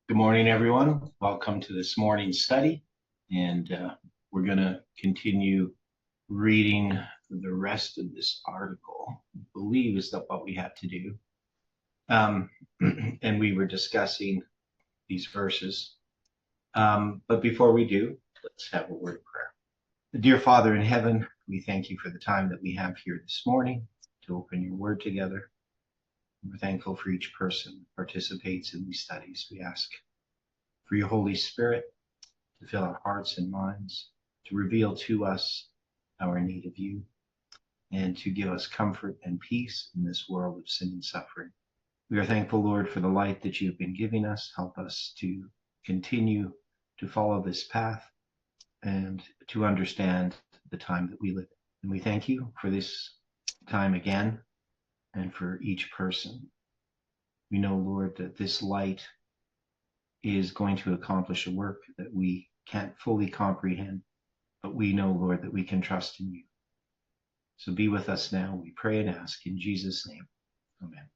Good morning, everyone. Welcome to this morning's study. And we're going to continue reading the rest of this article, I believe is that what we have to do. And we were discussing these verses. But before we do, let's have a word of prayer. Dear Father in heaven, we thank you for the time that we have here this morning to open your word together. We're thankful for each person that participates in these studies. We ask for your Holy Spirit to fill our hearts and minds, to reveal to us our need of you, and to give us comfort and peace in this world of sin and suffering. We are thankful, Lord, for the light that you've been giving us. Help us to continue to follow this path and to understand the time that we live in. And we thank you for this time again and for each person. We know, Lord, that this light is going to accomplish a work that we can't fully comprehend, but we know, Lord, that we can trust in you. So be with us now, we pray and ask in Jesus' name. Amen.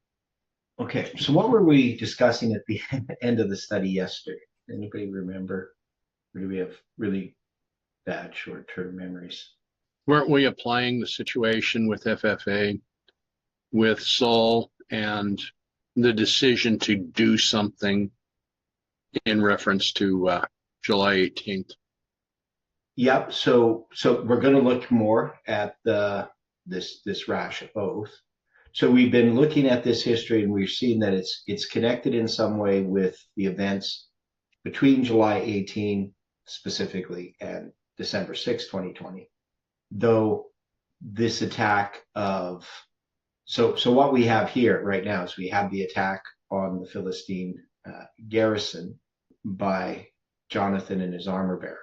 Okay, so what were we discussing at the end of the study yesterday? Anybody remember? Or do we have really bad short-term memories? Weren't we applying the situation with FFA, with Saul, and the decision to do something in reference to July 18th? Yep. So we're going to look more at this rash of oath. So we've been looking at this history, and we've seen that it's connected in some way with the events between July 18 specifically and December 6, 2020. Though this attack of so what we have here right now is we have the attack on the Philistine garrison by Jonathan and his armor bearer.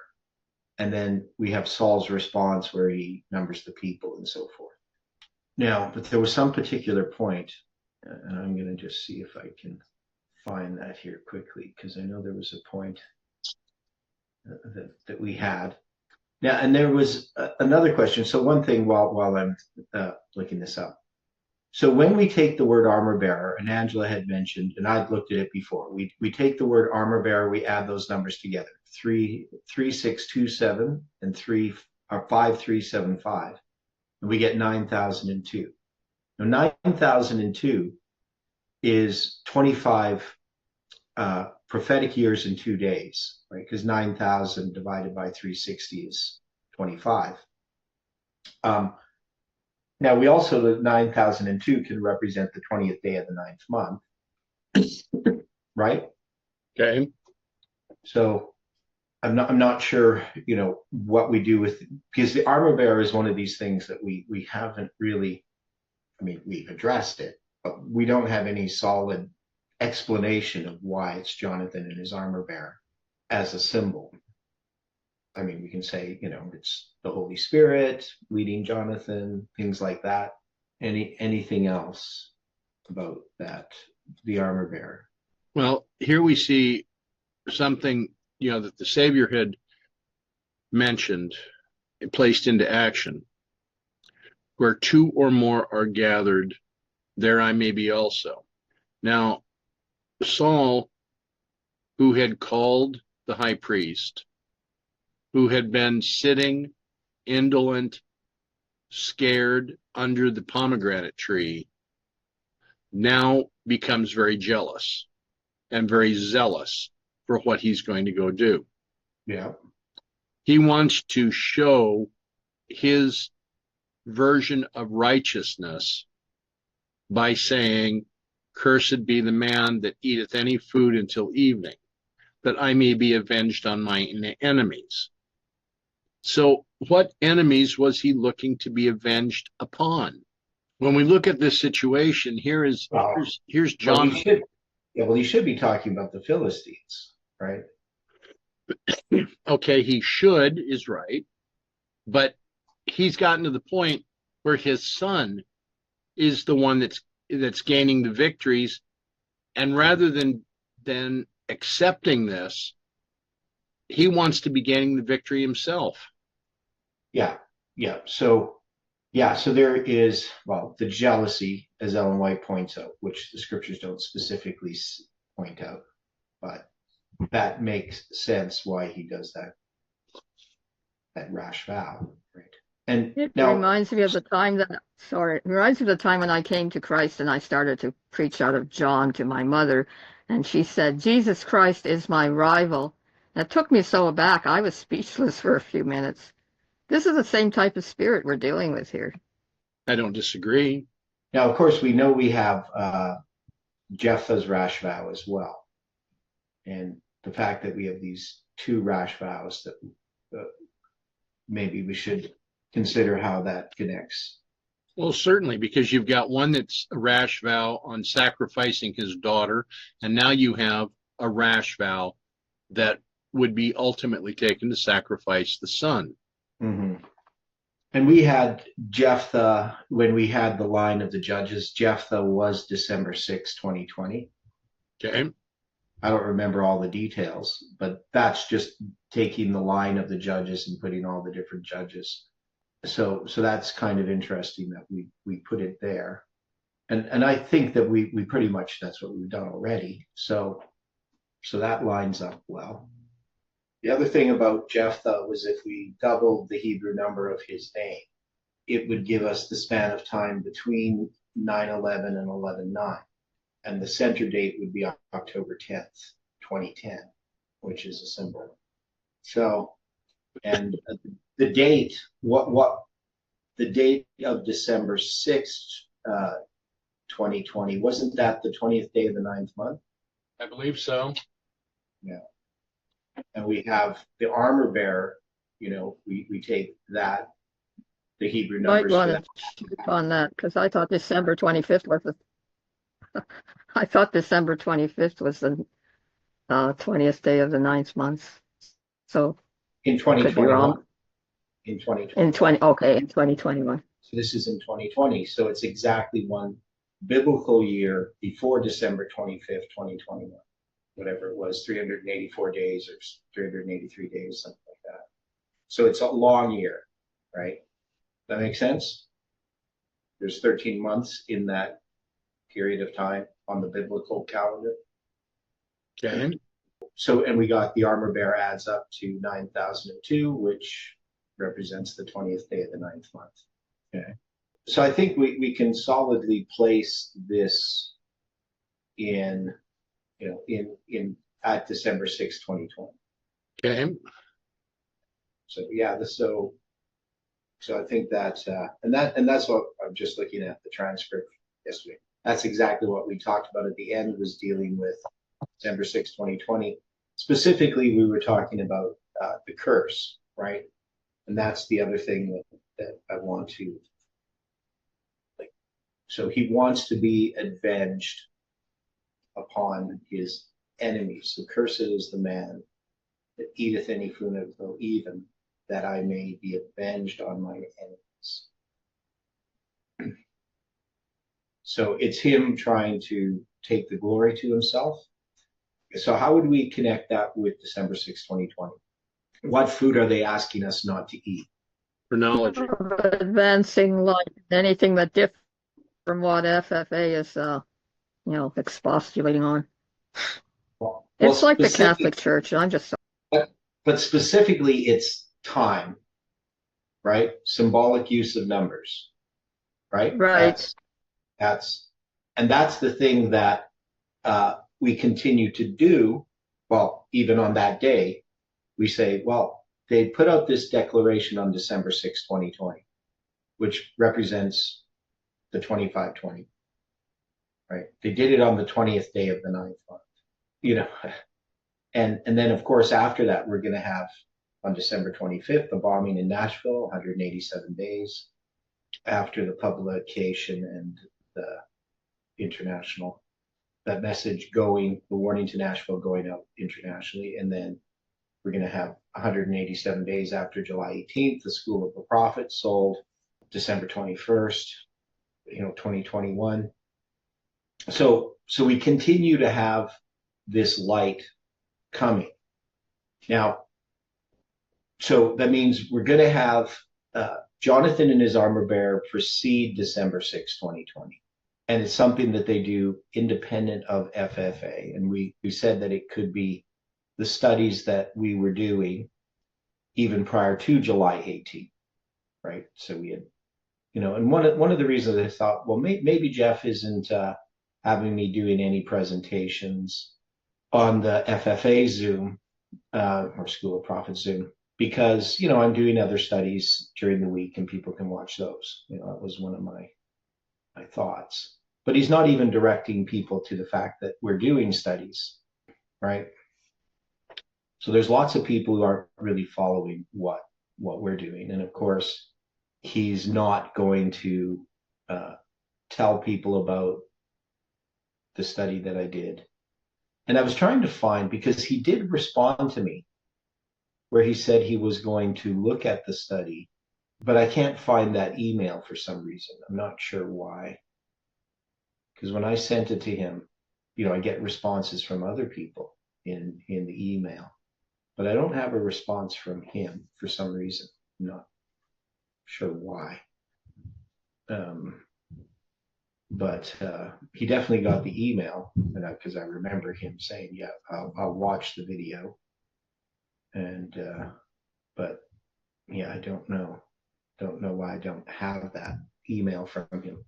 And then we have Saul's response where he numbers the people and so forth. Now, but there was some particular point, and I'm going to just see if I can find that here quickly, because I know there was a point that we had. Now, and there was another question. So one thing while I'm looking this up. So when we take the word armor bearer, and Angela had mentioned, and I'd looked at it before, we take the word armor bearer, we add those numbers together, 3627 and 5375, and we get 9002. Now 9002 is 25 prophetic years in 2 days, right? Because 9,000 divided by 360 is 25. Now, we also, the 9002 can represent the 20th day of the 9th month, right? Okay. So I'm not sure, what we do with, because the armor bearer is one of these things that we haven't really, we've addressed it, but we don't have any solid explanation of why it's Jonathan and his armor bearer as a symbol. We can say, it's the Holy Spirit leading Jonathan, things like that. Anything else about that, the armor bearer? Well, here we see something, that the Savior had mentioned, placed into action. Where two or more are gathered, there I may be also. Now, Saul, who had called the high priest, who had been sitting indolent, scared under the pomegranate tree, now becomes very jealous and very zealous for what he's going to go do. Yeah. He wants to show his version of righteousness by saying, "Cursed be the man that eateth any food until evening, that I may be avenged on my enemies." So what enemies was he looking to be avenged upon? When we look at this situation, here's John. Well, he should be talking about the Philistines, right? Okay, he should is right, but he's gotten to the point where his son is the one that's gaining the victories, and rather than accepting this, he wants to be gaining the victory himself. Yeah. So there is, the jealousy, as Ellen White points out, which the scriptures don't specifically point out, but that makes sense why he does that rash vow, right? And It now, reminds me of the time it reminds me of the time when I came to Christ and I started to preach out of John to my mother. And she said, Jesus Christ is my rival. That took me so aback. I was speechless for a few minutes. This is the same type of spirit we're dealing with here. I don't disagree. now, of course, we know we have Jephthah's rash vow as well, and the fact that we have these two rash vows that maybe we should consider how that connects. Well, certainly, because you've got one that's a rash vow on sacrificing his daughter, and now you have a rash vow that would be ultimately taken to sacrifice the son. Mm-hmm. And we had Jephthah, when we had the line of the judges, Jephthah was December 6, 2020. Okay. I don't remember all the details, but that's just taking the line of the judges and putting all the different judges. So that's kind of interesting that we put it there. And I think that we pretty much, that's what we've done already. So that lines up well. The other thing about Jephthah was if we doubled the Hebrew number of his name, it would give us the span of time between 9/11 and 11/9. And the center date would be October 10th, 2010, which is a symbol. So, and the date, the date of December 6th, 2020, wasn't that the 20th day of the 9th month? I believe so. Yeah. And we have the armor bearer, we take that, the Hebrew Might numbers. want to check on that because I thought December 25th was I thought December 25th was the 20th day of the 9th month. So in could be 2021. wrong. In 2020. In 2021. So this is in 2020. So it's exactly one biblical year before December 25th, 2021. Whatever it was, 384 days or 383 days, something like that. So it's a long year, right? That makes sense? There's 13 months in that period of time on the biblical calendar. Okay. So, and we got the armor bearer adds up to 9,002, which represents the 20th day of the 9th month. Okay. So I think we can solidly place this in at December 6, 2020. Okay. So yeah, so I think that and that's what I'm just looking at the transcript yesterday. That's exactly what we talked about at the end, was dealing with December 6, 2020. Specifically, we were talking about the curse, right? And that's the other thing that I want to like. So he wants to be avenged upon his enemies. So cursed is the man that eateth any food of the even, that I may be avenged on my enemies. So it's him trying to take the glory to himself. So how would we connect that with December 6, 2020? What food are they asking us not to eat? Chronology. Advancing light, anything that differs from what FFA is, expostulating on. Well, It's like the Catholic Church. I'm just. But specifically, it's time, right? Symbolic use of numbers, right? Right. That's the thing that we continue to do. Well, even on that day, we say, well, they put out this declaration on December 6, 2020, which represents the 2520, right? They did it on the 20th day of the 9th month, and then of course after that we're going to have on December 25th the bombing in Nashville, 187 days after the publication and the international, that message going, the warning to Nashville going out internationally, and then we're going to have 187 days after July 18th, the School of the Prophet sold December 21st, 2021. So we continue to have this light coming. Now, so that means we're going to have Jonathan and his armor bearer precede December 6, 2020. And it's something that they do independent of FFA. And we said that it could be the studies that we were doing even prior to July 18th, right? So we had, and one of the reasons I thought, well, maybe Jeff isn't having me doing any presentations on the FFA Zoom or School of Prophets Zoom because, I'm doing other studies during the week and people can watch those. That was one of my thoughts. But he's not even directing people to the fact that we're doing studies, right? So there's lots of people who aren't really following what we're doing. And of course, he's not going to tell people about the study that I did. And I was trying to find, because he did respond to me where he said he was going to look at the study, but I can't find that email for some reason. I'm not sure why. Because when I sent it to him, I get responses from other people in the email, but I don't have a response from him for some reason. I'm not sure why. But he definitely got the email, because I remember him saying, "Yeah, I'll watch the video." And but yeah, I don't know why I don't have that email from him.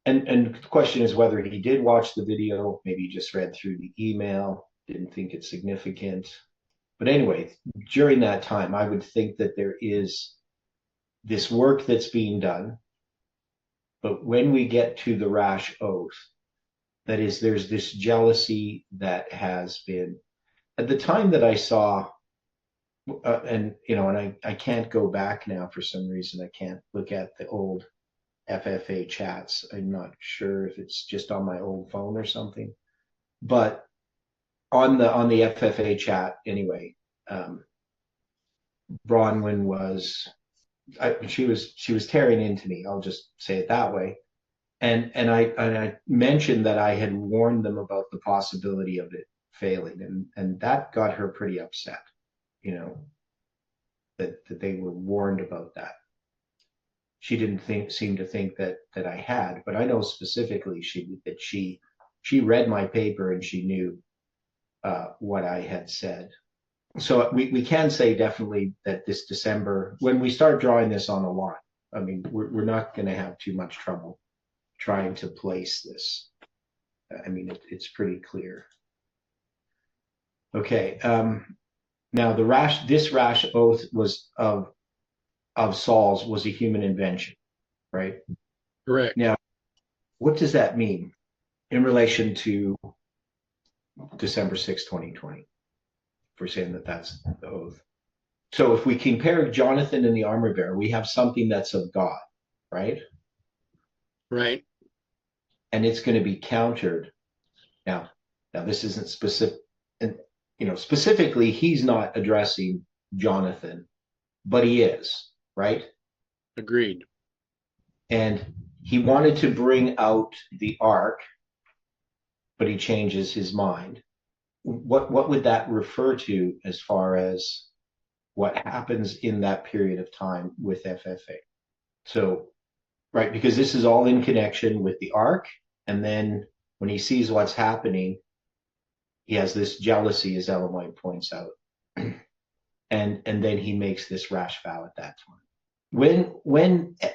And the question is whether he did watch the video, maybe he just read through the email, didn't think it's significant. But anyway, during that time, I would think that there is this work that's being done. But when we get to the rash oath, that is, there's this jealousy that has been, at the time that I saw, and I can't go back now for some reason. I can't look at the old FFA chats. I'm not sure if it's just on my old phone or something, but on the FFA chat anyway, Bronwyn was, she was tearing into me. I'll just say it that way. And I mentioned that I had warned them about the possibility of it failing, and that got her pretty upset. That they were warned about that. She didn't seem to think that I had, but I know specifically that she read my paper and she knew what I had said. So we can say definitely that this December, when we start drawing this on a line, I mean, we're not going to have too much trouble trying to place this. I mean, it's pretty clear. Okay. Now this rash oath was of Saul's was a human invention, right? Correct. Now, what does that mean in relation to December 6, 2020? If we're saying that that's the oath. So if we compare Jonathan and the armor bearer, we have something that's of God, right? Right. And it's going to be countered. Now this isn't specific, and specifically, he's not addressing Jonathan, but he is, right? Agreed. And he wanted to bring out the ark, but he changes his mind. What would that refer to as far as what happens in that period of time with FFA? So, right, because this is all in connection with the ark, and then when he sees what's happening, he has this jealousy, as Ellen White points out, and then he makes this rash vow at that time.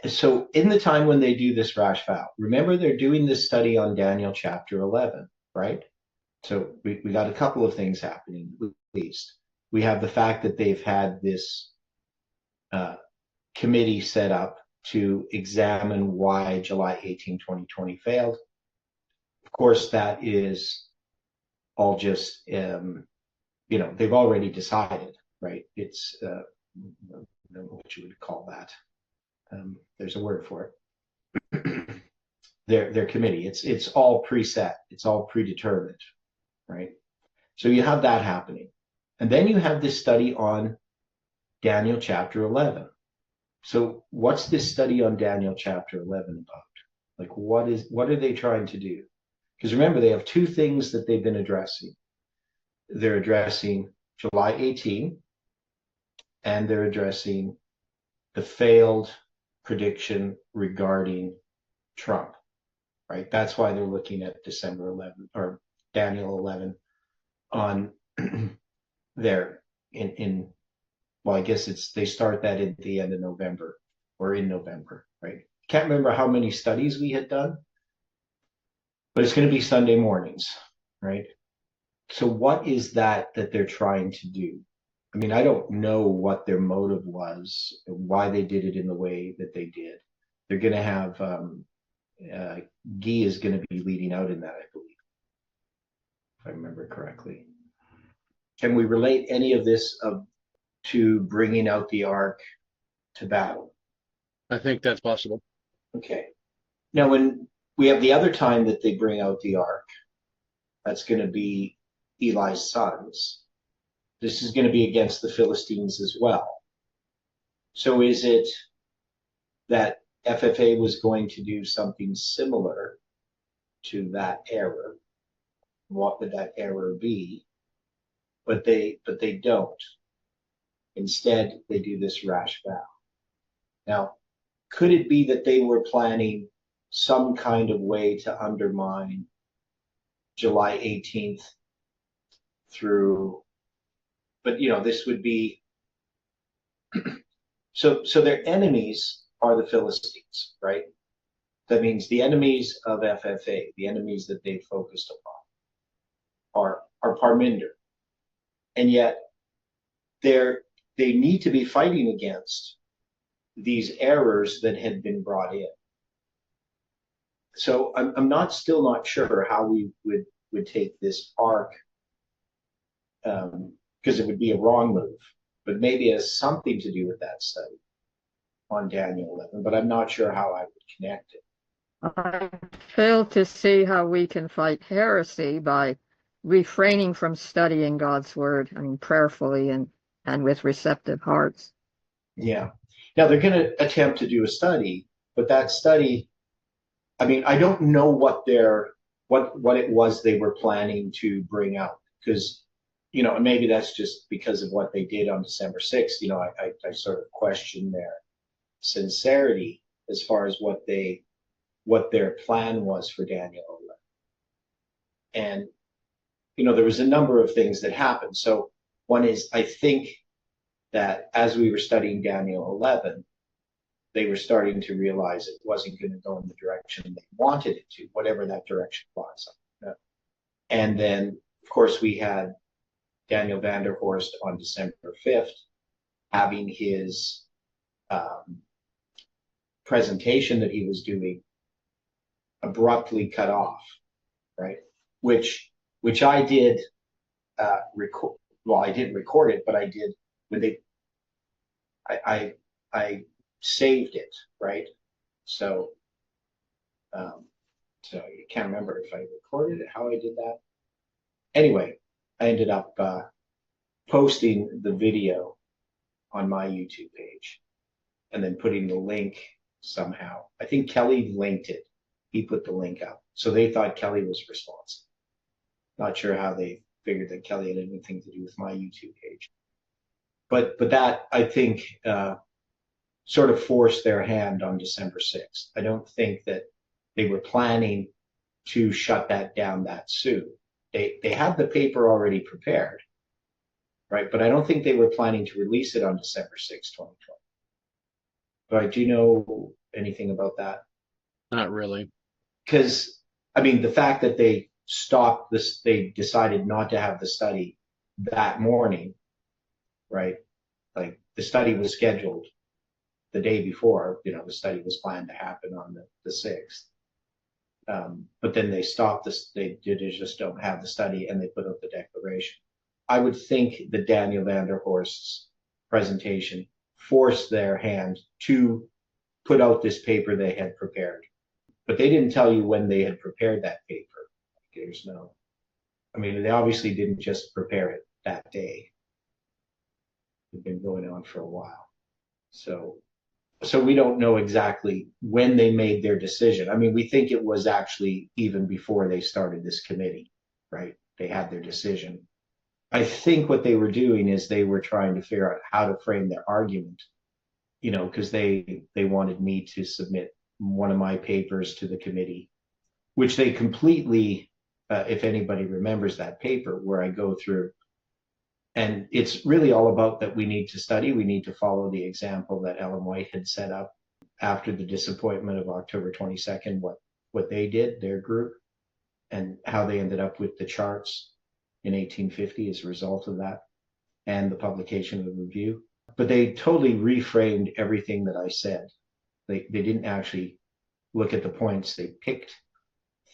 So in the time when they do this rash vow, remember they're doing this study on Daniel chapter 11, right? So we got a couple of things happening, at least. We have the fact that they've had this committee set up to examine why July 18, 2020 failed. Of course, that is all just, they've already decided, right? It's, I don't know what you would call that. There's a word for it. Their committee, it's all preset, it's all predetermined, right? So you have that happening. And then you have this study on Daniel chapter 11. So what's this study on Daniel chapter 11 about? Like, what are they trying to do? Because remember, they have two things that they've been addressing. They're addressing July 18, and they're addressing the failed prediction regarding Trump, right? That's why they're looking at December 11 or Daniel 11 on there well, I guess they start that at the end of November or in November, right? Can't remember how many studies we had done, but it's going to be Sunday mornings, right? So what is that they're trying to do? I mean, I don't know what their motive was, why they did it in the way that they did. They're going to have Guy is going to be leading out in that, I believe, if I remember correctly. Can we relate any of this to bringing out the ark to battle? I think that's possible. Okay. Now, when we have the other time that they bring out the ark, that's going to be Eli's sons. This is going to be against the Philistines as well. So is it that FFA was going to do something similar to that error? What would that error be? But they don't. Instead, they do this rash vow. Now, could it be that they were planning some kind of way to undermine July 18th through, but this would be, so their enemies are the Philistines, right? That means the enemies of FFA, the enemies that they focused upon, are Parminder. And yet they need to be fighting against these errors that had been brought in. So I'm still not sure how we would take this ark, because it would be a wrong move, but maybe it has something to do with that study on Daniel 11, but I'm not sure how I would connect it. I fail to see how we can fight heresy by refraining from studying God's word, prayerfully and with receptive hearts. Yeah. Now they're going to attempt to do a study, but that study, I don't know what it was they were planning to bring out, because, and maybe that's just because of what they did on December 6th. I sort of question their sincerity as far as what their plan was for Daniel 11. And, there was a number of things that happened. So one is, I think that as we were studying Daniel 11, they were starting to realize it wasn't going to go in the direction they wanted it to, whatever that direction was. And then, of course, we had Daniel Vanderhorst on December 5th having his presentation that he was doing abruptly cut off, right? Which I did record. Well, I didn't record it, but I did when I saved it, right? So you can't remember if I recorded it, how I did that. Anyway, I ended up posting the video on my YouTube page and then putting the link somehow. I think Kelly linked it. He put the link up. So they thought Kelly was responsible. Not sure how they figured that Kelly had anything to do with my YouTube page. But that, I think, sort of forced their hand on December 6th. I don't think that they were planning to shut that down that soon. They had the paper already prepared, right? But I don't think they were planning to release it on December 6th, 2020. But do you know anything about that? Not really. Because, the fact that they stopped this, they decided not to have the study that morning, right? Like the study was scheduled the day before, the study was planned to happen on the 6th. But then they stopped this, they just don't have the study, and they put out the declaration. I would think that Daniel Vanderhorst's presentation forced their hand to put out this paper they had prepared. But they didn't tell you when they had prepared that paper. There's no, they obviously didn't just prepare it that day. It's been going on for a while. So we don't know exactly when they made their decision. We think it was actually even before they started this committee, right? They had their decision. I think what they were doing is they were trying to figure out how to frame their argument, because they wanted me to submit one of my papers to the committee, which they completely if anybody remembers that paper where I go through. And it's really all about that we need to study. We need to follow the example that Ellen White had set up after the disappointment of October 22nd, what they did, their group, and how they ended up with the charts in 1850 as a result of that, and the publication of the review. But they totally reframed everything that I said. They didn't actually look at the points. They picked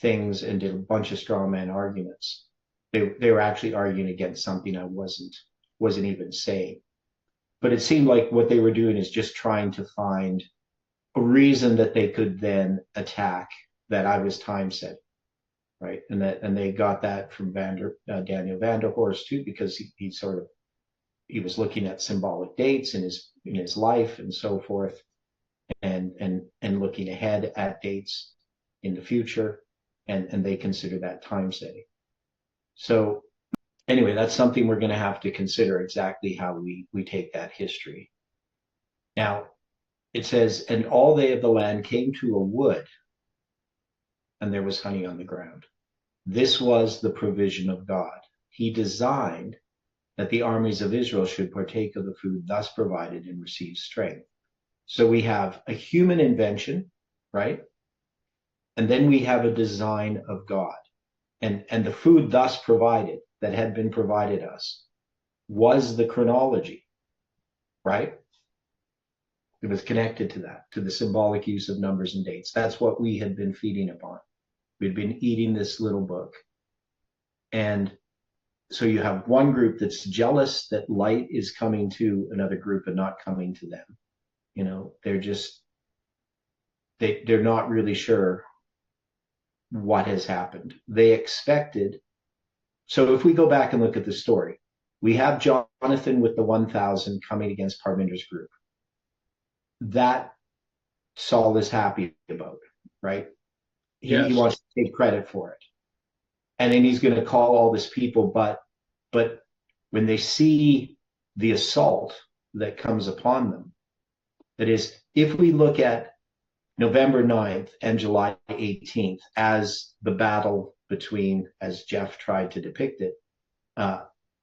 things and did a bunch of straw man arguments. They were actually arguing against something I wasn't even saying. But it seemed like what they were doing is just trying to find a reason that they could then attack that I was time setting, right? And they got that from Daniel Vanderhorst too, because he was looking at symbolic dates in his life and so forth, and looking ahead at dates in the future, and they consider that time setting. So anyway, that's something we're going to have to consider, exactly how we take that history. Now, it says, and all they of the land came to a wood, and there was honey on the ground. This was the provision of God. He designed that the armies of Israel should partake of the food thus provided and receive strength. So we have a human invention, right? And then we have a design of God. And the food thus provided, that had been provided us, was the chronology, right? It was connected to that, to the symbolic use of numbers and dates. That's what we had been feeding upon. We'd been eating this little book. And so you have one group that's jealous that light is coming to another group and not coming to them. You know, they're not really sure what has happened. They expected. So if we go back and look at the story, we have Jonathan with the 1,000 coming against Parminder's group. That Saul is happy about, right? Yes. He wants to take credit for it. And then he's going to call all this people, but when they see the assault that comes upon them, that is, if we look at November 9th and July 18th as the battle between, as Jeff tried to depict it,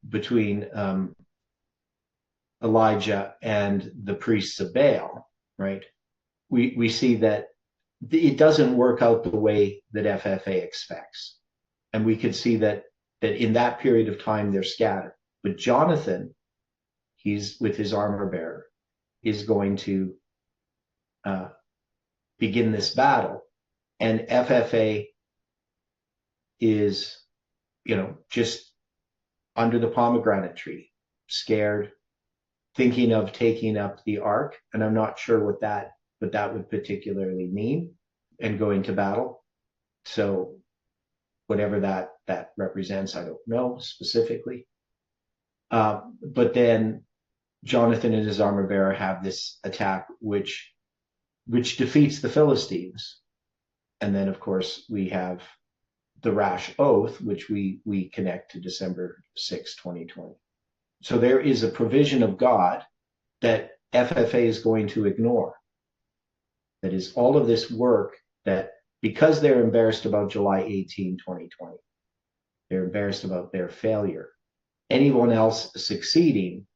between Elijah and the priests of Baal, right? We see that it doesn't work out the way that FFA expects. And we could see that in that period of time, they're scattered. But Jonathan, he's with his armor bearer, is going to begin this battle. And FFA is, just under the pomegranate tree, scared, thinking of taking up the ark. And I'm not sure what that would particularly mean, and going to battle. So whatever that represents, I don't know specifically. But then Jonathan and his armor bearer have this attack, which defeats the Philistines. And then, of course, we have the rash oath, which we connect to December 6, 2020. So there is a provision of God that FFA is going to ignore. That is all of this work that, because they're embarrassed about July 18, 2020, they're embarrassed about their failure. Anyone else succeeding,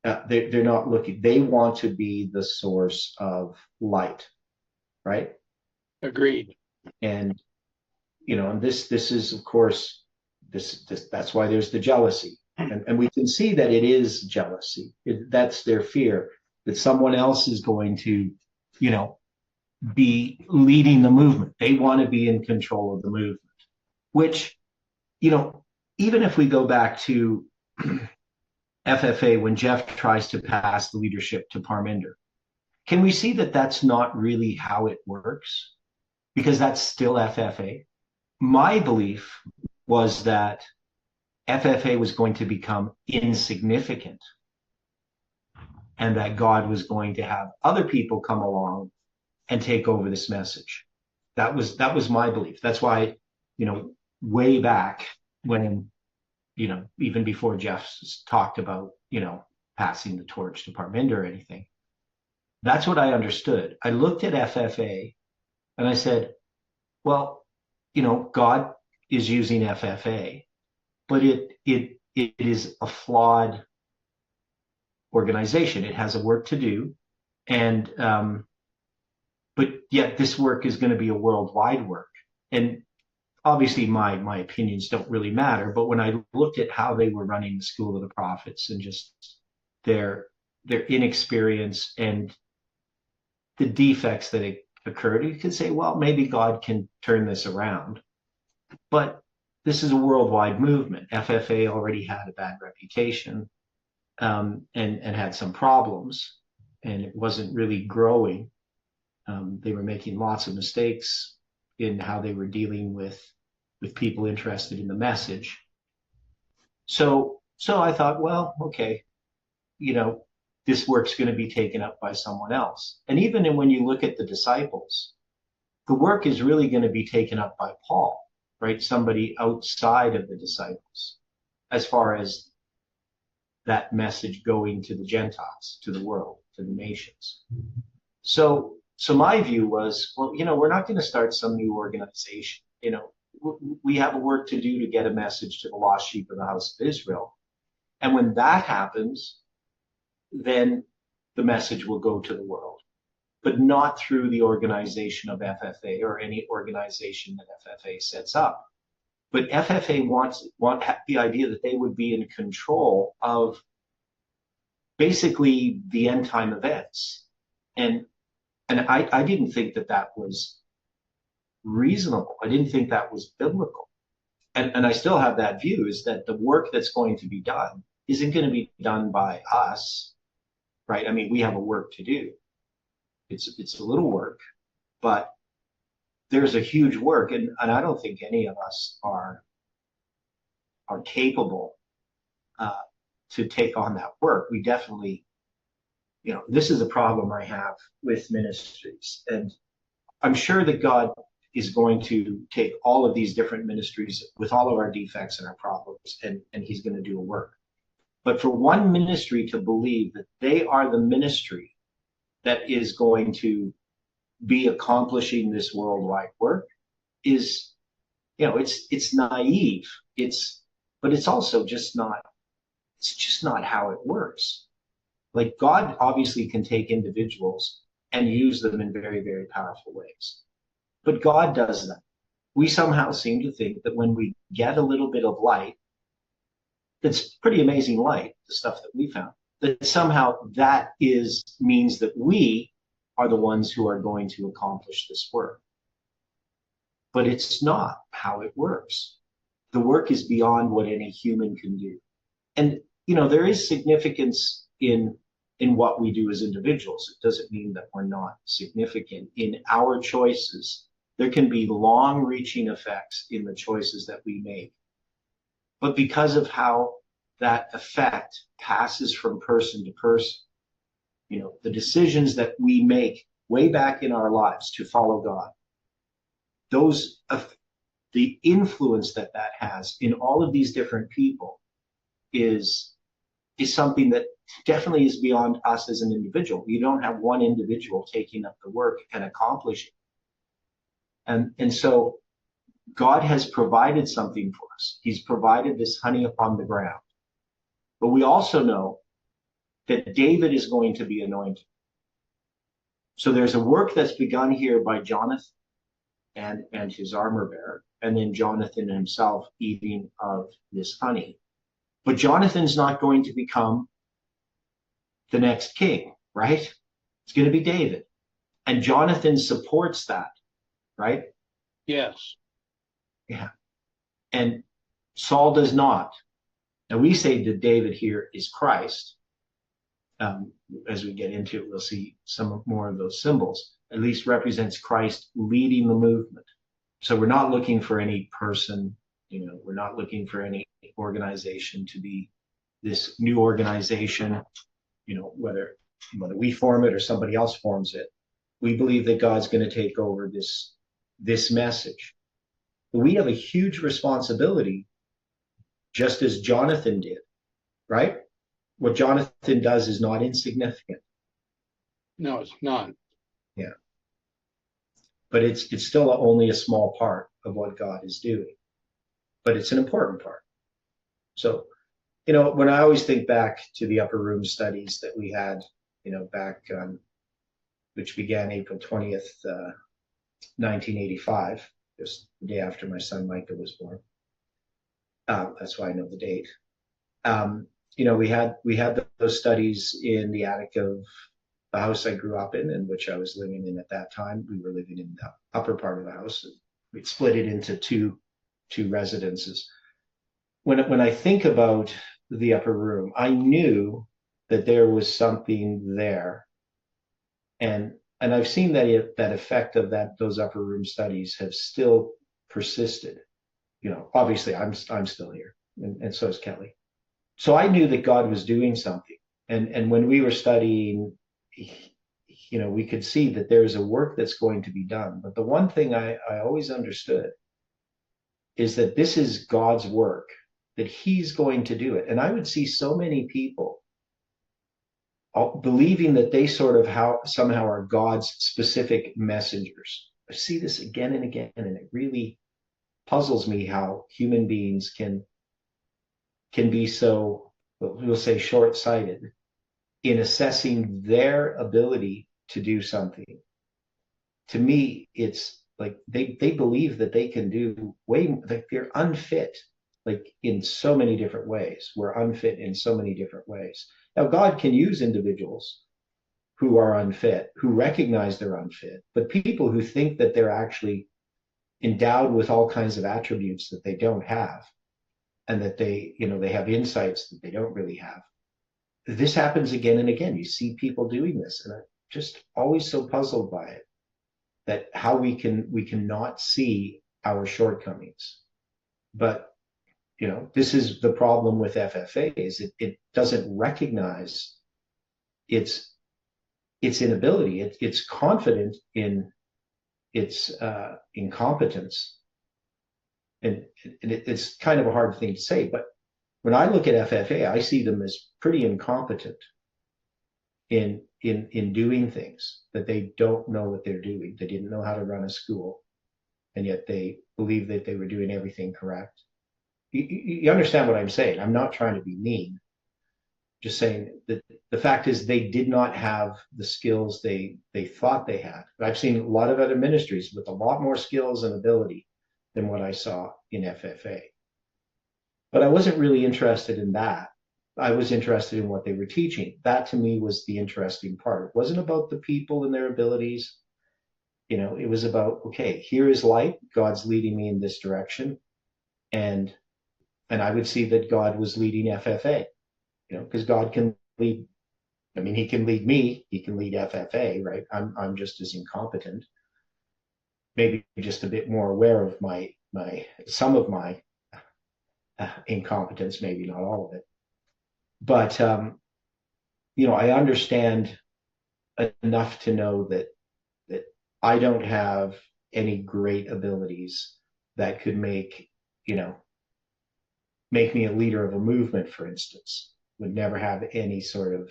they're not looking. They want to be the source of light, right? Agreed. And and this is, of course, this that's why there's the jealousy, and we can see that it is jealousy. That's their fear that someone else is going to, be leading the movement. They want to be in control of the movement, which, even if we go back to FFA, when Jeff tries to pass the leadership to Parminder, can we see that that's not really how it works? Because that's still FFA. My belief was that FFA was going to become insignificant, and that God was going to have other people come along and take over this message. That was my belief. That's why, way back when, even before Jeff talked about, passing the torch to Parminder or anything, that's what I understood. I looked at FFA and I said, well, God is using FFA, but it is a flawed organization. It has a work to do, and but yet this work is going to be a worldwide work. And obviously, my opinions don't really matter. But when I looked at how they were running the School of the Prophets and just their inexperience and the defects that occurred, you could say, well, maybe God can turn this around. But this is a worldwide movement. FFA already had a bad reputation, and had some problems, and it wasn't really growing. They were making lots of mistakes in how they were dealing with people interested in the message. So I thought, well, okay, this work's going to be taken up by someone else. And even when you look at the disciples, the work is really going to be taken up by Paul, right? Somebody outside of the disciples, as far as that message going to the Gentiles, to the world, to the nations. So my view was, well, we're not going to start some new organization. We have a work to do to get a message to the lost sheep of the house of Israel. And when that happens, then the message will go to the world, but not through the organization of FFA or any organization that FFA sets up. But FFA want the idea that they would be in control of basically the end time events. And I didn't think that was reasonable. I didn't think that was biblical. And I still have that view, is that the work that's going to be done isn't going to be done by us, right? I mean, we have a work to do. It's a little work, but there's a huge work, and I don't think any of us are capable to take on that work. We definitely, this is a problem I have with ministries, and I'm sure that God is going to take all of these different ministries with all of our defects and our problems, and he's going to do a work. But for one ministry to believe that they are the ministry that is going to be accomplishing this worldwide work is, it's naive. But it's also just not how it works. Like, God obviously can take individuals and use them in very, very powerful ways. But God does that. We somehow seem to think that when we get a little bit of light, that's pretty amazing light, the stuff that we found, that somehow that means that we are the ones who are going to accomplish this work. But it's not how it works. The work is beyond what any human can do. And, there is significance in what we do as individuals. It doesn't mean that we're not significant in our choices. There can be long-reaching effects in the choices that we make. But because of how that effect passes from person to person, the decisions that we make way back in our lives to follow God, the influence that has in all of these different people is something that definitely is beyond us as an individual. You don't have one individual taking up the work and accomplishing. And so God has provided something for us. He's provided this honey upon the ground. But we also know that David is going to be anointed. So there's a work that's begun here by Jonathan and his armor bearer, and then Jonathan himself eating of this honey. But Jonathan's not going to become the next king, right? It's going to be David. And Jonathan supports that, right? Yes. Yeah. And Saul does not. Now, we say that David here is Christ. As we get into it, we'll see some more of those symbols. At least represents Christ leading the movement. So we're not looking for any person, we're not looking for any organization to be this new organization, whether we form it or somebody else forms it. We believe that God's going to take over this message. We have a huge responsibility, just as Jonathan did, right? What Jonathan does is not insignificant. No, it's not. Yeah. But it's still only a small part of what God is doing. but it's an important part. So, when I always think back to the upper room studies that we had, back, which began April 20th, 1985, just the day after my son Micah was born. That's why I know the date. We had those studies in the attic of the house I grew up in which I was living in at that time. We were living in the upper part of the house. We'd split it into two residences. When I think about the upper room, I knew that there was something there, and I've seen that effect of those upper room studies have still persisted. Obviously I'm still here, and so is Kelly. So I knew that God was doing something, and when we were studying, we could see that there's a work that's going to be done. But the one thing I always understood is that this is God's work, that he's going to do it. And I would see so many people believing that they somehow are God's specific messengers. I see this again and again, and it really puzzles me how human beings can be so, we'll say, short-sighted in assessing their ability to do something. To me, it's like they believe that they can do like they're unfit, like in so many different ways. We're unfit in so many different ways. Now, God can use individuals who are unfit, who recognize they're unfit, but people who think that they're actually endowed with all kinds of attributes that they don't have, and that they have insights that they don't really have. This happens again and again. You see people doing this, and I'm just always so puzzled by it, that how we cannot see our shortcomings. But this is the problem with FFA, is it doesn't recognize its inability. It's confident in its incompetence, and it's kind of a hard thing to say. But when I look at FFA, I see them as pretty incompetent in doing things, that they don't know what they're doing. They didn't know how to run a school, and yet they believe that they were doing everything correct. You understand what I'm saying? I'm not trying to be mean. Just saying that the fact is they did not have the skills they thought they had. I've seen a lot of other ministries with a lot more skills and ability than what I saw in FFA. But I wasn't really interested in that. I was interested in what they were teaching. That to me was the interesting part. It wasn't about the people and their abilities. It was about, okay, here is light. God's leading me in this direction. And I would see that God was leading FFA, because God can lead. I mean, he can lead me. He can lead FFA, right? I'm just as incompetent, maybe just a bit more aware of some of my incompetence, maybe not all of it. But, I understand enough to know that I don't have any great abilities that could make me a leader of a movement, for instance. Would never have any sort of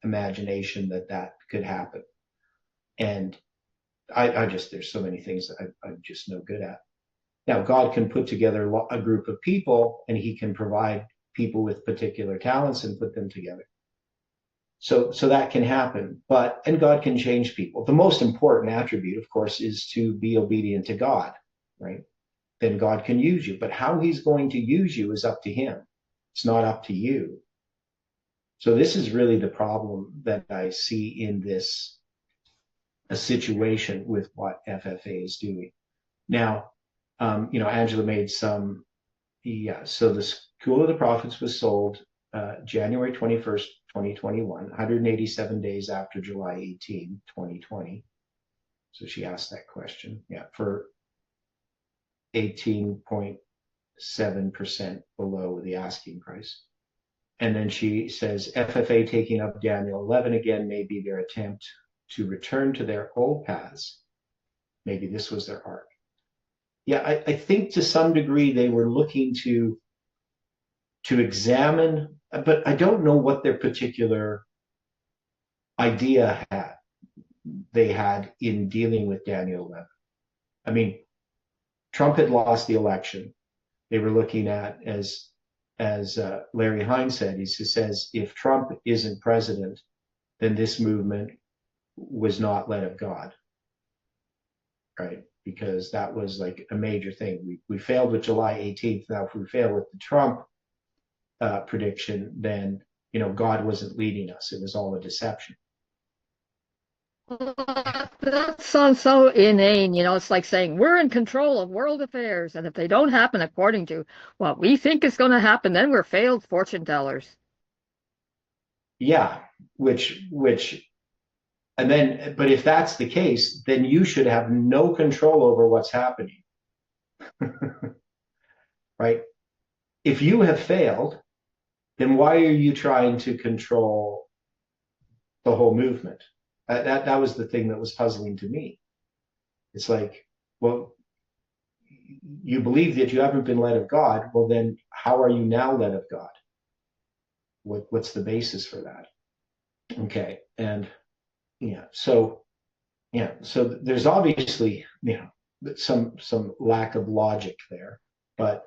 imagination that could happen. And there's so many things that I'm just no good at. Now, God can put together a group of people, and he can provide people with particular talents and put them together. So that can happen, and God can change people. The most important attribute, of course, is to be obedient to God, right? Then God can use you. But how he's going to use you is up to him. It's not up to you. So this is really the problem that I see in a situation with what FFA is doing. Now, Angela made some, so the School of the Prophets was sold January 21st, 2021, 187 days after July 18, 2020. So she asked that question, for 18.7% below the asking price. And then she says, FFA taking up Daniel 11 again may be their attempt to return to their old paths. Maybe this was their arc. I think to some degree they were looking to examine, but I don't know what their particular idea they had in dealing with Daniel 11. I mean, Trump had lost the election. They were looking at, as Larry Hines said, he says, if Trump isn't president, then this movement was not led of God, right? Because that was like a major thing. We failed with July 18th. Now, if we fail with the Trump prediction, then, God wasn't leading us. It was all a deception. That sounds so inane. It's like saying we're in control of world affairs, and if they don't happen according to what we think is going to happen, then we're failed fortune tellers. Yeah, and then, but if that's the case, then you should have no control over what's happening, right? If you have failed, then why are you trying to control the whole movement? That was the thing that was puzzling to me. It's like, well, you believe that you haven't been led of God. Well, then how are you now led of God? What's the basis for that? Okay. And so there's obviously, some lack of logic there, but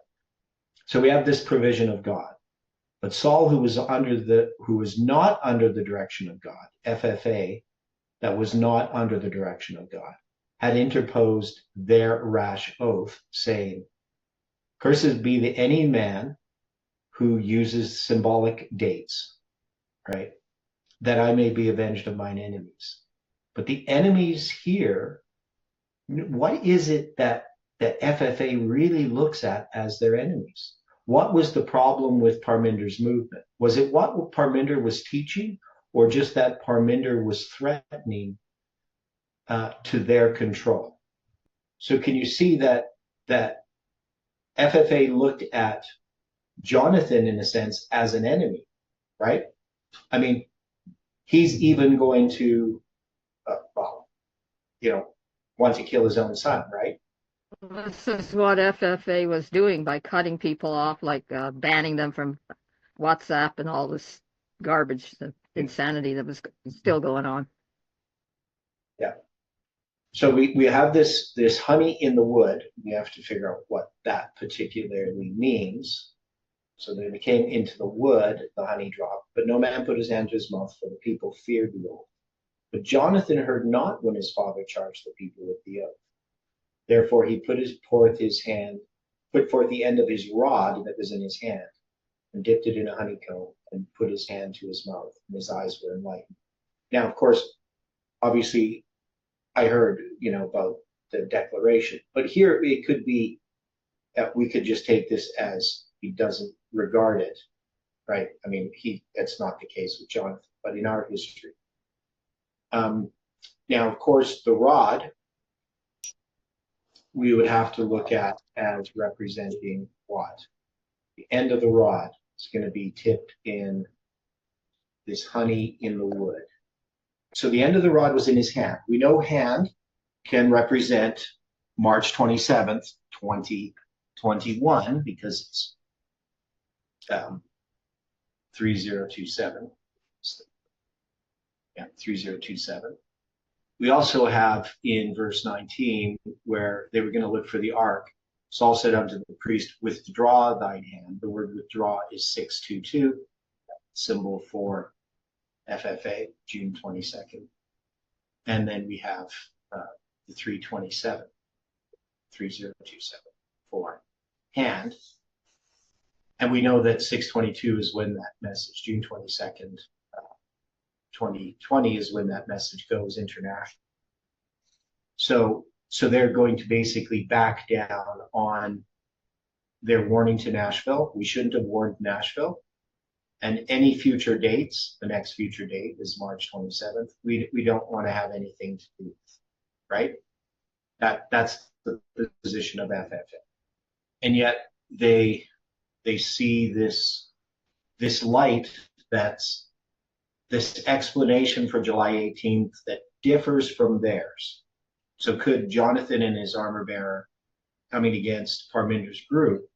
so we have this provision of God. But Saul, who was not under the direction of God, FFA, that was not under the direction of God, had interposed their rash oath, saying, "Cursed be any man who uses symbolic dates, right? That I may be avenged of mine enemies." But the enemies here, what is it that FFA really looks at as their enemies? What was the problem with Parminder's movement? Was it what Parminder was teaching, or just that Parminder was threatening to their control? So can you see that FFA looked at Jonathan, in a sense, as an enemy, right? I mean, he's even going to, want to kill his own son, right? This is what FFA was doing by cutting people off, like banning them from WhatsApp and all this garbage, the insanity that was still going on. Yeah. So we have this honey in the wood. We have to figure out what that particularly means. So they came into the wood, the honey dropped, but no man put his hand to his mouth, for the people feared the oath. But Jonathan heard not when his father charged the people with the oath. Therefore he put forth the end of his rod that was in his hand, and dipped it in a honeycomb, and put his hand to his mouth, and his eyes were enlightened. Now, of course, obviously, I heard, about the declaration, but here it could be that we could just take this as he doesn't regard it, right? I mean, that's not the case with Jonathan, but in our history. Now, of course, the rod we would have to look at as representing what? The end of the rod is going to be tipped in this honey in the wood. So the end of the rod was in his hand. We know hand can represent March 27th, 2021, because it's 3027. Yeah, 3027. We also have in verse 19 where they were going to look for the ark. Saul said unto the priest, "Withdraw thine hand." The word withdraw is 622, symbol for FFA, June 22nd. And then we have the 327, 3027 for hand. And we know that 622 is when that message, June 22nd, 2020 is when that message goes international. So they're going to basically back down on their warning to Nashville. We shouldn't have warned Nashville. And any future dates, the next future date is March 27th. We don't want to have anything to do with, right? That's the position of FFA. And yet they see this light, that's this explanation for July 18th that differs from theirs. So could Jonathan and his armor bearer coming against Parminder's group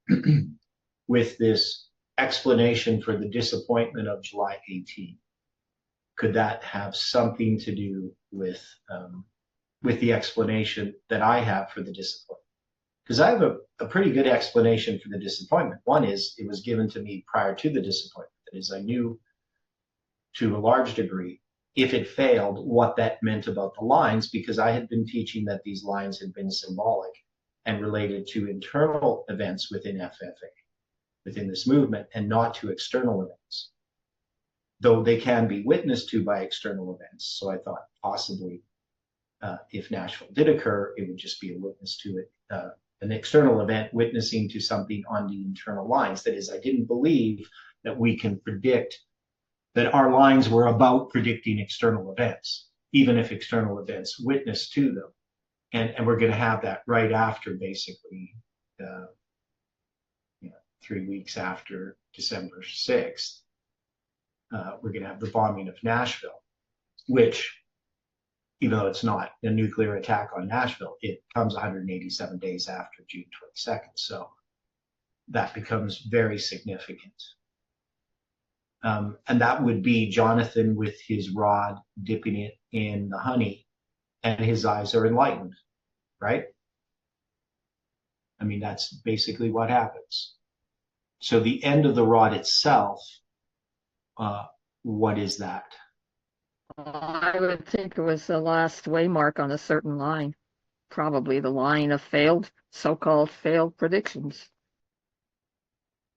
with this explanation for the disappointment of July 18th, could that have something to do with the explanation that I have for the disappointment? because I have a pretty good explanation for the disappointment. One is it was given to me prior to the disappointment. That is, I knew to a large degree, if it failed, what that meant about the lines, because I had been teaching that these lines had been symbolic and related to internal events within FFA, within this movement, and not to external events, though they can be witnessed to by external events. So I thought possibly if Nashville did occur, it would just be a witness to it, an external event witnessing to something on the internal lines. That is, I didn't believe that we can predict that our lines were about predicting external events, even if external events witness to them. And we're going to have that right after, basically, 3 weeks after December 6th. We're going to have the bombing of Nashville, which, even though it's not a nuclear attack on Nashville, it comes 187 days after June 22nd. So that becomes very significant. And that would be Jonathan with his rod dipping it in the honey, and his eyes are enlightened, right? I mean, that's basically what happens. So the end of the rod itself, what is that? I would think it was the last waymark on a certain line, probably the line of so-called failed predictions.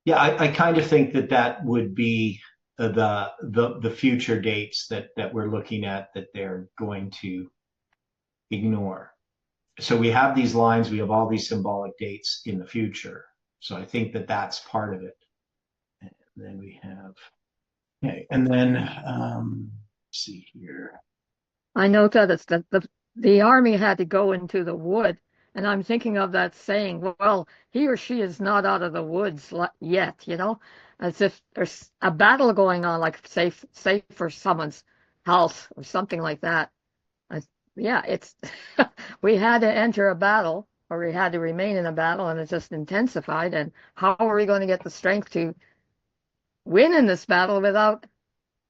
Yeah, I kind of think that would be the future dates that we're looking at, that they're going to ignore. So we have these lines, we have all these symbolic dates in the future. So I think that's part of it. And then we have, okay, and then let's see here. I know that it's that the army had to go into the wood, and I'm thinking of that saying, well, he or she is not out of the woods yet, as if there's a battle going on, like say for someone's house or something like that. Yeah, it's we had to enter a battle, or we had to remain in a battle, and it just intensified. And how are we going to get the strength to win in this battle without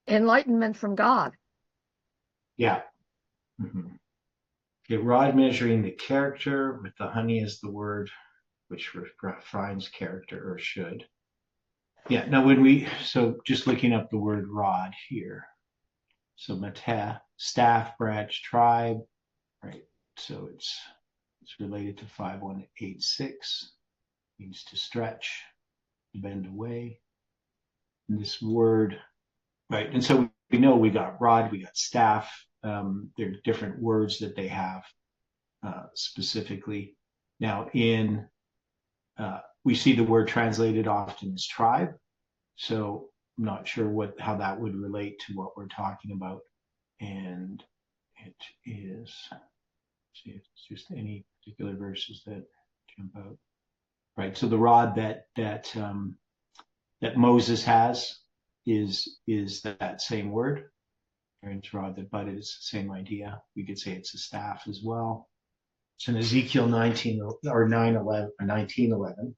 enlightenment from God? Yeah. Mm-hmm. Okay, rod measuring the character, with the honey as the word which refines character, or should. Yeah, now so just looking up the word rod here. So mateh, staff, branch, tribe, right? So it's related to 5186, means to stretch, to bend away. And this word, right? And so we know we got rod, we got staff. There are different words that they have specifically. Now we see the word translated often as tribe. So I'm not sure how that would relate to what we're talking about. And it is, see, it's just any particular verses that jump out. Right. So the rod that Moses has is that same word. Aaron's rod that budded is the same idea. We could say it's a staff as well. It's in Ezekiel 19 or 9:11 or 19:11,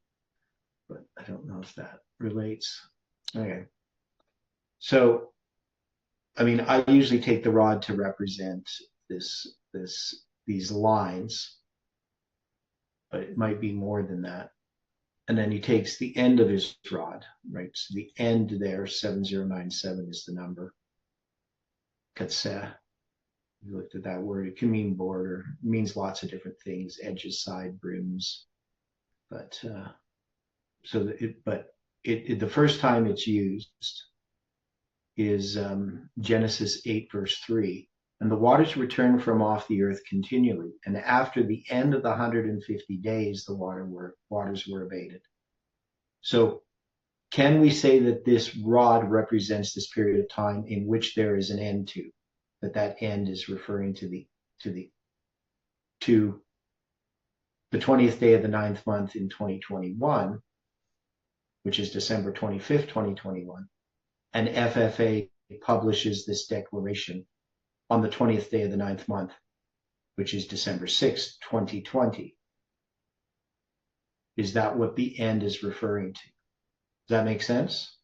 but I don't know if that relates. Okay. So, I mean, I usually take the rod to represent these lines, but it might be more than that. And then he takes the end of his rod, right? So the end there, 7097 is the number. Katseh. You looked at that word. It can mean border. It means lots of different things: edges, side, brims. But the first time it's used is Genesis 8 verse 3. And the waters returned from off the earth continually, and after the end of the 150 days, the waters were abated. So, can we say that this rod represents this period of time in which there is an end to? That end is referring to the 20th day of the 9th month in 2021, which is December 25th, 2021. And FFA publishes this declaration on the 20th day of the 9th month, which is December 6th, 2020. Is that what the end is referring to? Does that make sense?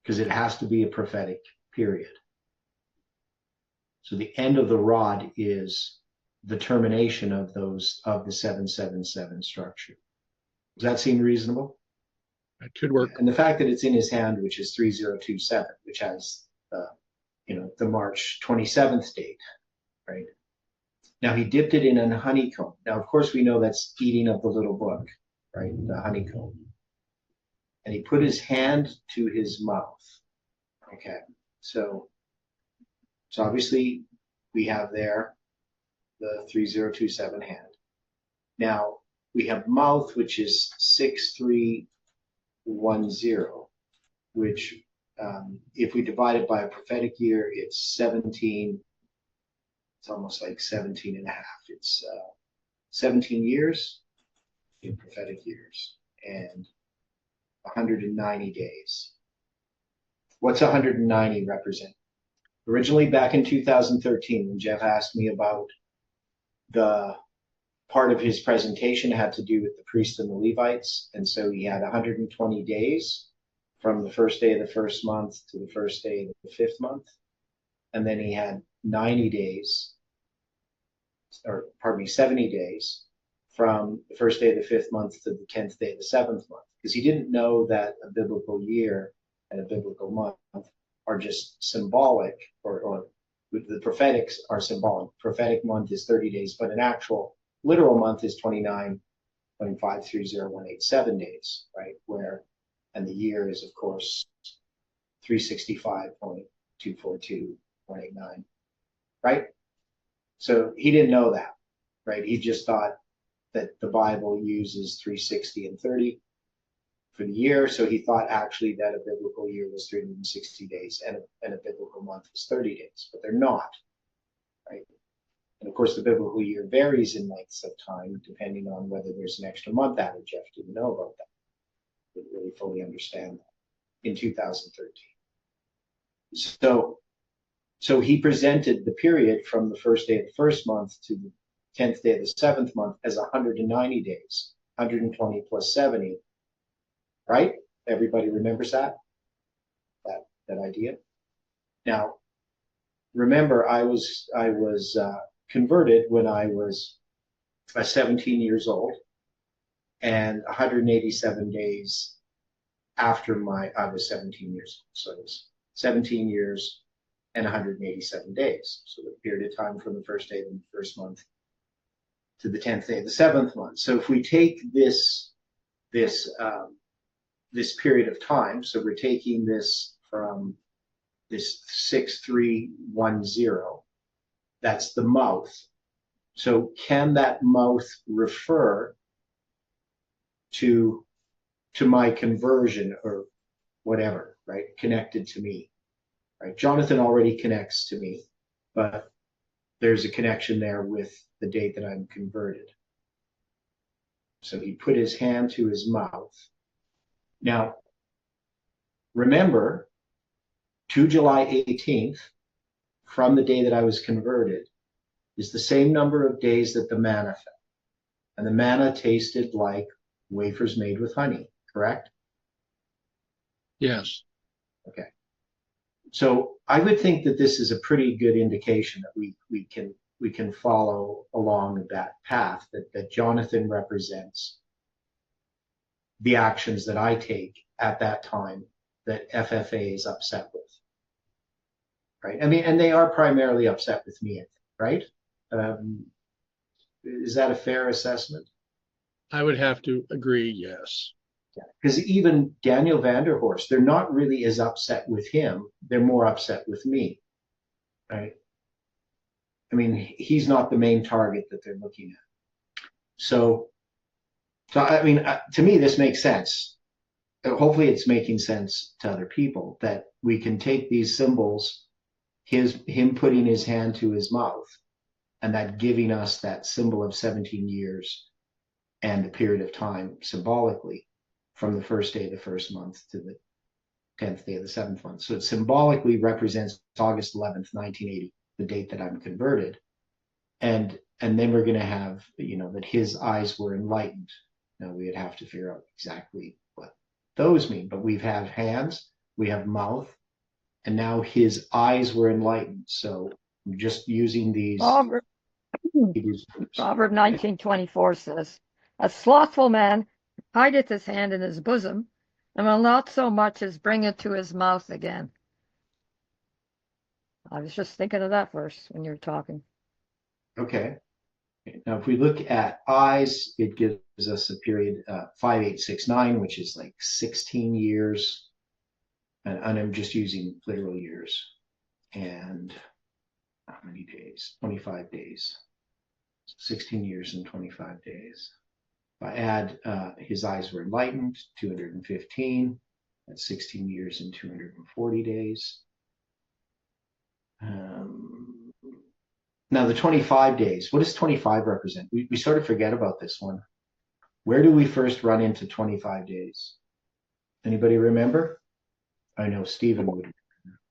Because it has to be a prophetic period. So the end of the rod is the termination of the 777 structure. Does that seem reasonable? That could work. And the fact that it's in his hand, which is 3027, which has the March 27th date, right? Now he dipped it in a honeycomb. Now, of course, we know that's eating of the little book, right? The honeycomb. And he put his hand to his mouth. Okay, so obviously we have there the 3027 hand. Now we have mouth, which is 6310, which if we divide it by a prophetic year, it's 17. It's almost like 17 and a half. It's 17 years in prophetic years and 190 days. What's 190 represent? Originally, back in 2013, when Jeff asked me about the part of his presentation had to do with the priests and the Levites. And so he had 120 days from the first day of the first month to the first day of the fifth month. And then he had 90 days, 70 days from the first day of the fifth month to the 10th day of the seventh month. Because he didn't know that a biblical year and a biblical month are just symbolic, or the prophetics are symbolic. Prophetic month is 30 days, but an actual literal month is 29.530,187 days, right? And the year is, of course, 365.242,189, right? So he didn't know that, right? He just thought that the Bible uses 360 and 30 for the year. So he thought actually that a biblical year was 360 days and a biblical month was 30 days, but they're not, right? And of course, the biblical year varies in lengths of time depending on whether there's an extra month added. Jeff didn't know about that. Didn't really fully understand that in 2013. So he presented the period from the first day of the first month to the 10th day of the seventh month as 190 days, 120 plus 70, right? Everybody remembers that idea? Now, remember, I was converted when I was 17 years old, and 187 days after I was 17 years old. So it was 17 years and 187 days. So the period of time from the first day of the first month to the 10th day of the seventh month. So if we take this period of time, so we're taking this from this 6310, that's the mouth. So can that mouth refer to my conversion or whatever, right? Connected to me, right? Jonathan already connects to me, but there's a connection there with the date that I'm converted. So he put his hand to his mouth. Now, remember, to July 18th, from the day that I was converted, is the same number of days that the manna fell. And the manna tasted like wafers made with honey, correct? Yes. Okay. So I would think that this is a pretty good indication that we can follow along that path, that Jonathan represents the actions that I take at that time that FFA is upset with, right? I mean, and they are primarily upset with me, right? Is that a fair assessment? I would have to agree, yes. Because even Daniel Vanderhorst, they're not really as upset with him. They're more upset with me, right? I mean, he's not the main target that they're looking at. So I mean, to me, this makes sense. Hopefully it's making sense to other people that we can take these symbols, him putting his hand to his mouth, and that giving us that symbol of 17 years and the period of time symbolically from the first day of the first month to the 10th day of the seventh month. So it symbolically represents August 11th, 1980, the date that I'm converted. And then we're going to have, that his eyes were enlightened. Now we'd have to figure out exactly what those mean, but we have hands, we have mouth, and now his eyes were enlightened. So I'm just using these. Proverb 19:24 says, "A slothful man hideth his hand in his bosom, and will not so much as bring it to his mouth again. I was just thinking of that verse when you were talking. Okay. Now, if we look at eyes, it gives us a period 5869, which is like 16 years. And I'm just using literal years. And how many days? 25 days. 16 years and 25 days. If I add his eyes were enlightened, 215. That's 16 years and 240 days. Now the 25 days, what does 25 represent? We sort of forget about this one. Where do we first run into 25 days? Anybody remember? I know Stephen would.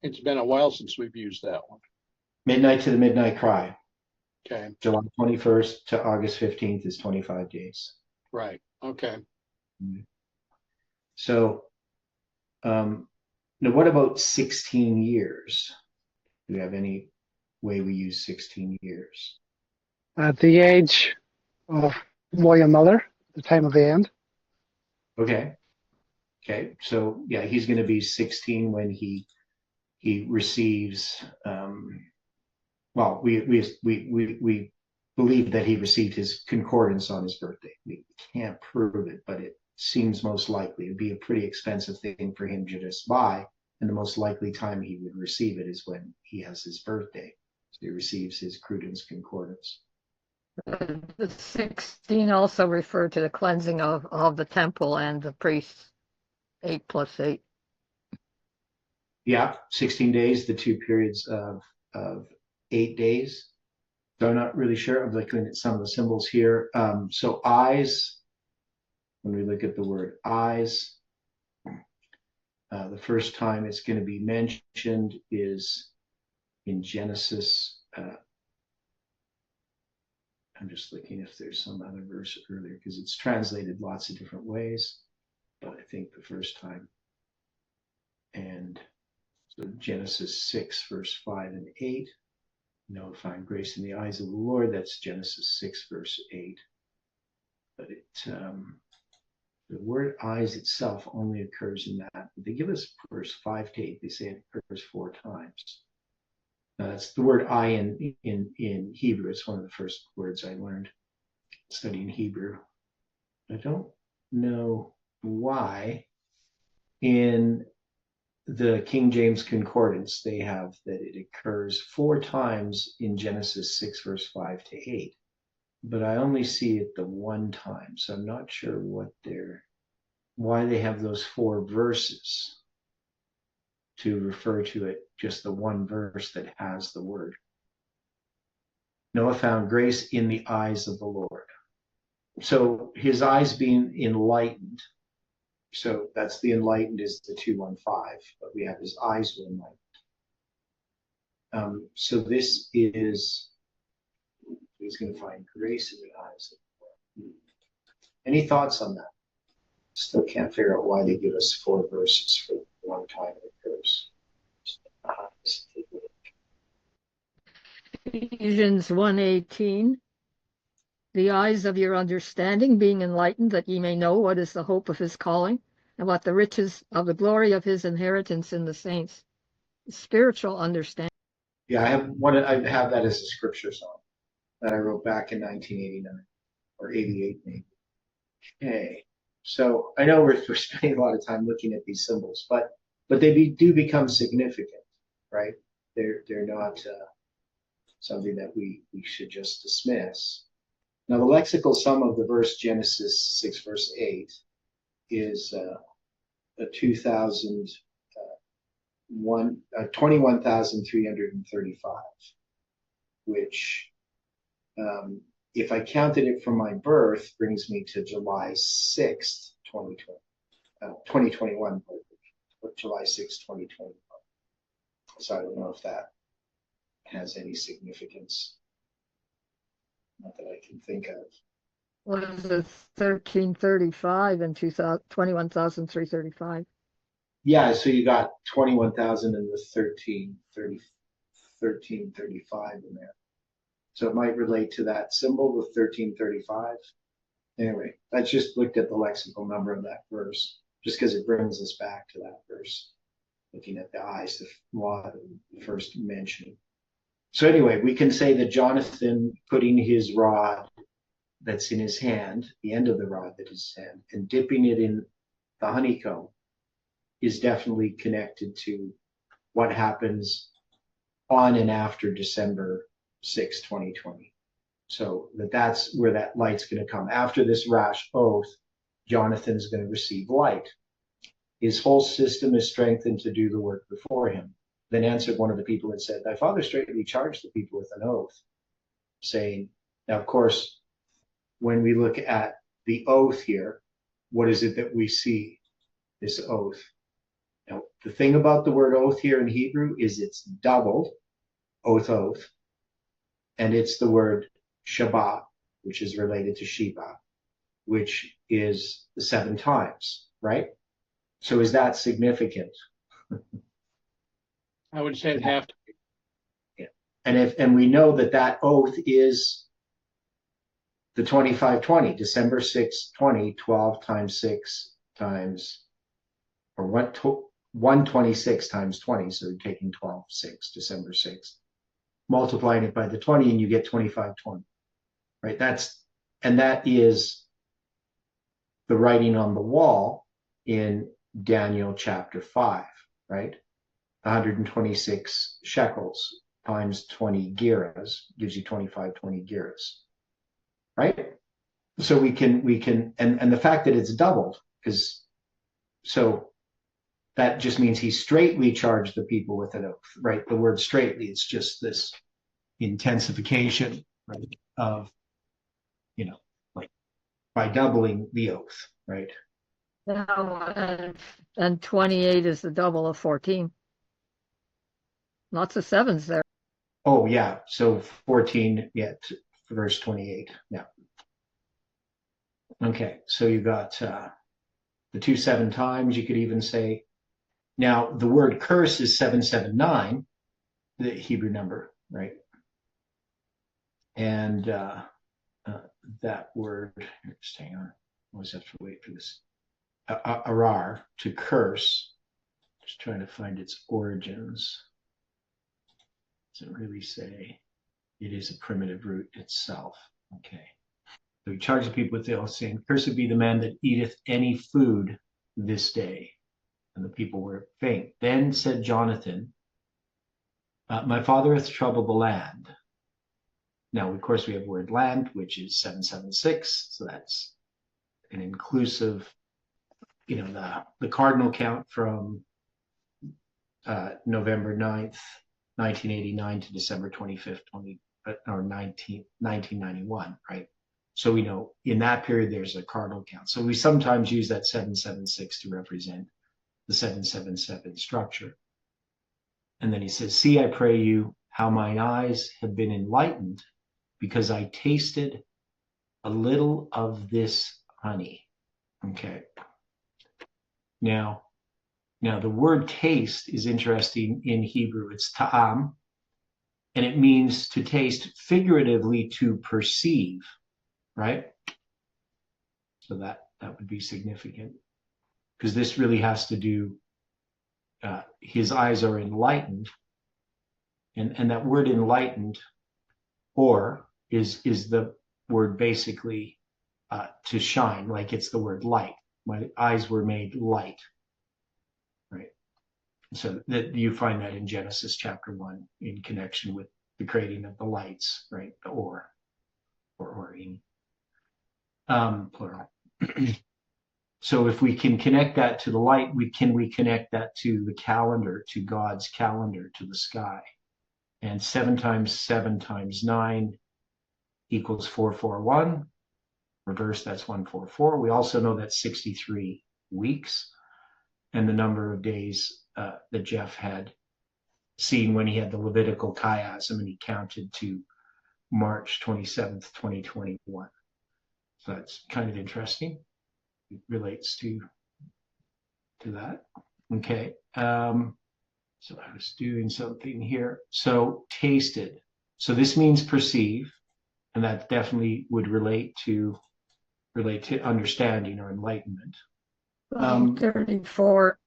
It's been a while since we've used that one. Midnight to the Midnight Cry. Okay. July 21st to August 15th is 25 days. Right. Okay. So, now what about 16 years? Do we have any way we use 16 years? At the age of William Miller, the time of the end. Okay. Okay. So yeah, he's going to be 16 when he receives. Well, we believe that he received his concordance on his birthday. We can't prove it, but it seems most likely. It'd be a pretty expensive thing for him to just buy, and the most likely time he would receive it is when he has his birthday. So he receives his Cruden's concordance. The 16 also referred to the cleansing of the temple and the priests. 8 plus 8. Yeah, 16 days, the two periods of 8 days. So I'm not really sure. I'm looking at some of the symbols here. So eyes, when we look at the word eyes, the first time it's going to be mentioned is in Genesis. I'm just looking if there's some other verse earlier because it's translated lots of different ways, but I think the first time. And so Genesis 6, verse 5 and 8. Find grace in the eyes of the Lord. That's Genesis 6, verse 8. But the word eyes itself only occurs in that. But they give us verse 5 to 8. They say it occurs 4 times. Now that's the word eye in Hebrew. It's one of the first words I learned studying Hebrew. I don't know why in the King James Concordance, they have that it occurs 4 times in Genesis 6, verse 5 to 8. But I only see it the one time, so I'm not sure why they have those 4 verses to refer to it, just the one verse that has the word. Noah found grace in the eyes of the Lord. So his eyes being enlightened. So that's the enlightened is the 215, but we have his eyes were enlightened. So this is, he's going to find grace in the eyes of the Lord. Any thoughts on that? Still can't figure out why they give us 4 verses for one time it occurs. Ephesians 1:18. The eyes of your understanding being enlightened, that ye may know what is the hope of his calling, and what the riches of the glory of his inheritance in the saints. Spiritual understanding. Yeah, I have that as a scripture song that I wrote back in 1989 or 88 maybe. Okay, so I know we're spending a lot of time looking at these symbols, but they do become significant, right? They're not something that we should just dismiss. Now, the lexical sum of the verse Genesis 6, verse 8 is 21,335, which, if I counted it from my birth, brings me to July 6th, 2021, July 6th, 2021. So I don't know if that has any significance. Not that I can think of. What is it? 1335 and 21,335. Yeah, so you got 21,000 and the 1335 in there. So it might relate to that symbol with 1335. Anyway, I just looked at the lexical number of that verse, just because it brings us back to that verse, looking at the eyes, the first mention. So anyway, we can say that Jonathan putting his rod that's in his hand, the end of the rod that is his hand, and dipping it in the honeycomb is definitely connected to what happens on and after December 6, 2020. So that's where that light's going to come. After this rash oath, Jonathan's going to receive light. His whole system is strengthened to do the work before him. Then answered one of the people and said, Thy father straightly charged the people with an oath, saying, now, of course, when we look at the oath here, what is it that we see? This oath. Now, the thing about the word oath here in Hebrew is it's doubled, oath, and it's the word Shabbat, which is related to Sheba, which is the 7 times, right? So is that significant? I would say it'd have to. And we know that oath is the 2520, December 6, 20, 12 times 6 times, or 126 times 20. So you're taking 12, 6, December 6, multiplying it by the 20, and you get 2520, right? That is the writing on the wall in Daniel chapter 5, right? 126 shekels times 20 gerahs gives you 2520 gerahs, right? So we can, and the fact that it's doubled so that just means he straightly charged the people with an oath, right? The word straightly, it's just this intensification, right, of, like by doubling the oath, right? Now, and 28 is the double of 14. Lots of 7s there. Oh, yeah. So 14, yeah, verse 28. Yeah. Okay. So you got the 2 7 times. You could even say, now the word curse is 779, the Hebrew number, right? And that word, just hang on. I always have to wait for this. Arar, to curse. Just trying to find its origins. Doesn't really say. It is a primitive root itself. Okay. So he charged the people with the oath, saying, Cursed be the man that eateth any food this day. And the people were faint. Then said Jonathan, my father hath troubled the land. Now, of course, we have word land, which is 776. So that's an inclusive, the cardinal count from November 9th, 1989 to December 25th, 1991, right? So we know in that period there's a cardinal count. So we sometimes use that 776 to represent the 777 structure. And then he says, see, I pray you, how mine eyes have been enlightened, because I tasted a little of this honey. Okay. Now the word taste is interesting in Hebrew. It's ta'am, and it means to taste, figuratively to perceive, right? So that would be significant, because this really has to do, his eyes are enlightened, and that word enlightened, or is the word basically to shine, like it's the word light. My eyes were made light, right? So that you find that in Genesis chapter 1 in connection with the creating of the lights, right? The or in plural. So if we can connect that to the light, we connect that to the calendar, to God's calendar, to the sky. And 7 times 7 times 9 equals 441. Reverse, that's 144. We also know that's 63 weeks, and the number of days that Jeff had seen when he had the Levitical chiasm, and he counted to March 27th, 2021. So that's kind of interesting. It relates to that. Okay. So I was doing something here. So tasted. So this means perceive, and that definitely would relate to relate to understanding or enlightenment. Psalm 34,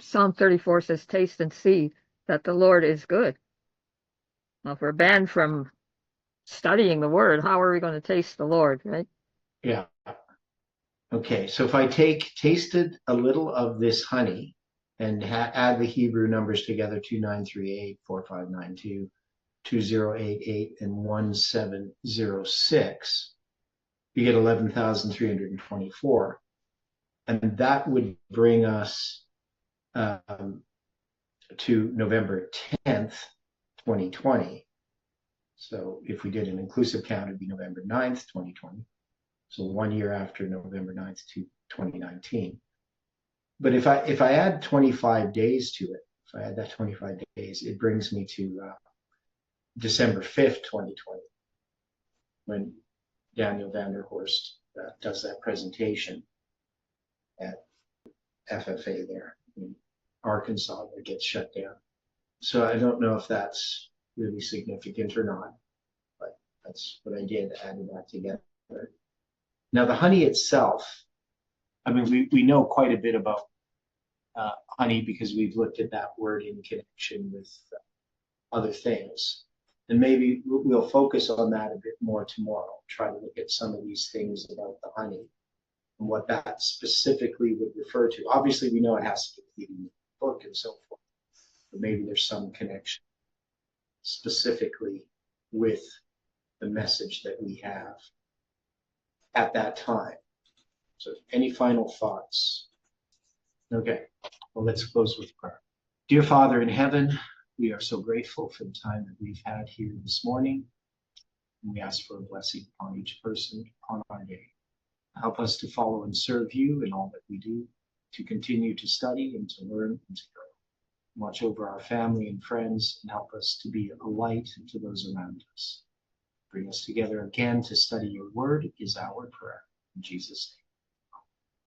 Psalm 34 says, taste and see that the Lord is good. Well, if we're banned from studying the word, how are we going to taste the Lord, right? Yeah. Okay, so if I tasted a little of this honey and add the Hebrew numbers together, 2938, 4592, 2088, and 1706, you get 11,324. And that would bring us to November 10th, 2020. So if we did an inclusive count, it'd be November 9th, 2020. So 1 year after November 9th to 2019. But if I add 25 days to it, if I add that 25 days, it brings me to December 5th, 2020, when Daniel Vanderhorst does that presentation at FFA there in Arkansas that gets shut down. So I don't know if that's really significant or not, but that's what I did, added that together. Now the honey itself, I mean, we know quite a bit about honey because we've looked at that word in connection with other things. And maybe we'll focus on that a bit more tomorrow, try to look at some of these things about the honey and what that specifically would refer to. Obviously, we know it has to be in the book and so forth, but maybe there's some connection specifically with the message that we have at that time. So any final thoughts? Okay, well, let's close with prayer. Dear Father in heaven, we are so grateful for the time that we've had here this morning. And we ask for a blessing upon each person on our day. Help us to follow and serve you in all that we do, to continue to study and to learn and to grow. Watch over our family and friends and help us to be a light to those around us. Bring us together again to study your word is our prayer. In Jesus' name.